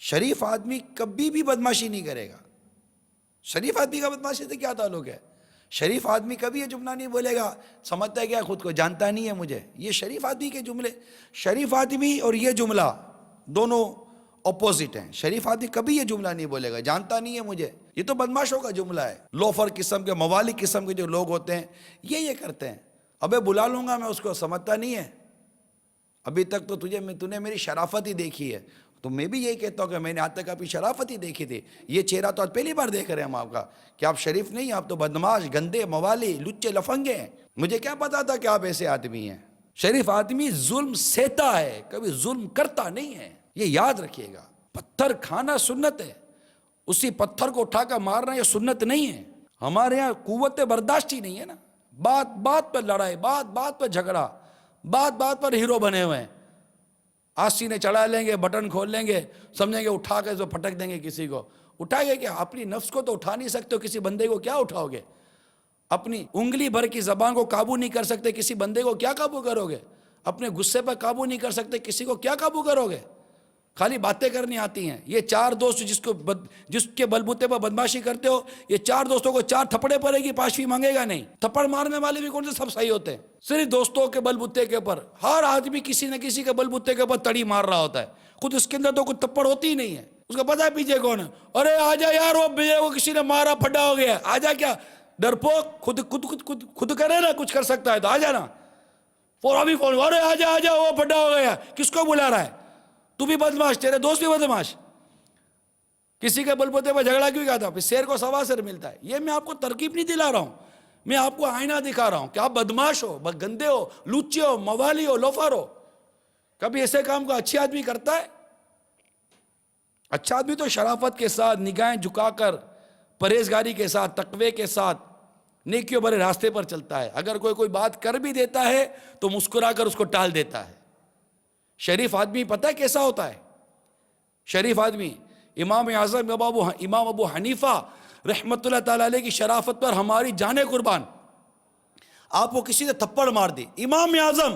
شریف آدمی کبھی بھی بدماشی نہیں کرے گا. شریف آدمی کا بدماشی سے کیا تعلق ہے؟ شریف آدمی کبھی یہ جملہ نہیں بولے گا سمجھتا ہے کیا خود کو، جانتا نہیں ہے مجھے. یہ شریف آدمی کے جملے، شریف آدمی اور یہ جملہ دونوں اپوزٹ ہیں. شریف آدمی کبھی یہ جملہ نہیں بولے گا جانتا نہیں ہے مجھے. یہ تو بدماشوں کا جملہ ہے. لوفر قسم کے، موالی قسم کے جو لوگ ہوتے ہیں یہ کرتے ہیں. ابے بلا لوں گا میں اس کو، سمجھتا نہیں ہے. ابھی تک تو تو نے میری شرافت ہی دیکھی ہے. تو میں بھی یہی کہتا ہوں کہ میں نے آج تک آپ کی شرافت ہی دیکھی تھی. یہ چہرہ تو آج پہلی بار دیکھ رہے ہیں ہم آپ کا کہ آپ شریف نہیں، آپ تو بدماش، گندے، موالی، لچے، لفنگے ہیں. مجھے کیا پتا تھا کہ آپ ایسے آدمی ہیں. شریف آدمی ظلم سہتا ہے، کبھی ظلم کرتا نہیں ہے. یہ یاد رکھیے گا. پتھر کھانا سنت ہے، اسی پتھر کو اٹھا کر مارنا یہ سنت نہیں ہے. ہمارے یہاں قوت برداشت ہی نہیں ہے نا. بات بات پر لڑائی، بات بات پر جھگڑا، بات بات پر ہیرو بنے ہوئے ہیں. آسینے چڑھا لیں گے، بٹن کھول لیں گے، سمجھیں گے اٹھا کے جو پھٹک دیں گے کسی کو. اٹھائے گے کیا؟ اپنی نفس کو تو اٹھا نہیں سکتے ہو، کسی بندے کو کیا اٹھاؤ گے؟ اپنی انگلی بھر کی زبان کو قابو نہیں کر سکتے، کسی بندے کو کیا قابو کرو گے؟ اپنے غصے پر قابو نہیں کر سکتے، کسی کو کیا قابو کرو گے؟ خالی باتیں کرنی آتی ہیں. یہ چار دوست جس کے بلبوتے پر بدماشی کرتے ہو، یہ چار دوستوں کو چار تھپڑے پڑے گی، پانچویں مانگے گا نہیں. تھپڑ مارنے والے بھی کون سے سب صحیح ہوتے ہیں؟ صرف دوستوں کے بلبوتے کے اوپر. ہر آدمی کسی نہ کسی کے بلبوتے کے اوپر تڑی مار رہا ہوتا ہے. خود اس کے اندر تو کوئی تھپڑ ہوتی ہی نہیں ہے. اس کو پتا ہے پیچھے کون ہے. ارے آجا یار، وہ پیچھے کو کسی نے مارا، پھڈا ہو گیا. آجا، کیا ڈرپوک، خود کرے نا، کچھ کر سکتا ہے تو آجا نا. ابھی فون، ارے آجا آجا، وہ پھڈا ہو گیا. کس کو بلا رہا ہے؟ تو بھی بدماش، تیرے دوست بھی بدماش. کسی کے بلبوتے پر جھگڑا کیوں کیا تھا؟ پھر شیر کو سوا سر ملتا ہے. یہ میں آپ کو ترکیب نہیں دلا رہا ہوں، میں آپ کو آئینہ دکھا رہا ہوں کہ آپ بدماش ہو، گندے ہو، لوچے ہو، موالی ہو، لوفر ہو. کبھی ایسے کام کو اچھی آدمی کرتا ہے؟ اچھا آدمی تو شرافت کے ساتھ، نگاہیں جھکا کر، پرہیزگاری کے ساتھ، تقوی کے ساتھ نیکیوں بھرے راستے پر چلتا ہے. اگر کوئی بات کر بھی دیتا ہے تو مسکرا کر اس کو ٹال دیتا ہے. شریف آدمی پتہ ہے کیسا ہوتا ہے؟ شریف آدمی، امام اعظم امام ابو حنیفہ رحمت اللہ تعالیٰ علیہ کی شرافت پر ہماری جانیں قربان. آپ کو کسی نے تھپڑ مار دی، امام اعظم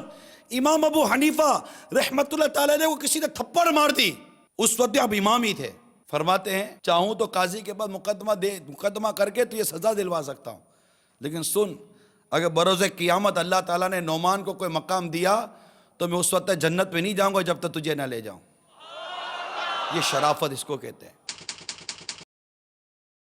امام ابو حنیفہ رحمت اللہ تعالیٰ علیہ کو کسی نے تھپڑ مار دی، اس وقت آپ امام ہی تھے. فرماتے ہیں چاہوں تو قاضی کے بعد مقدمہ کر کے تو یہ سزا دلوا سکتا ہوں، لیکن سن، اگر بروز قیامت اللہ تعالیٰ نے نعمان کو کوئی مقام دیا تو میں اس وقت جنت میں نہیں جاؤں گا جب تک تجھے نہ لے جاؤں. یہ شرافت اس کو کہتے ہیں.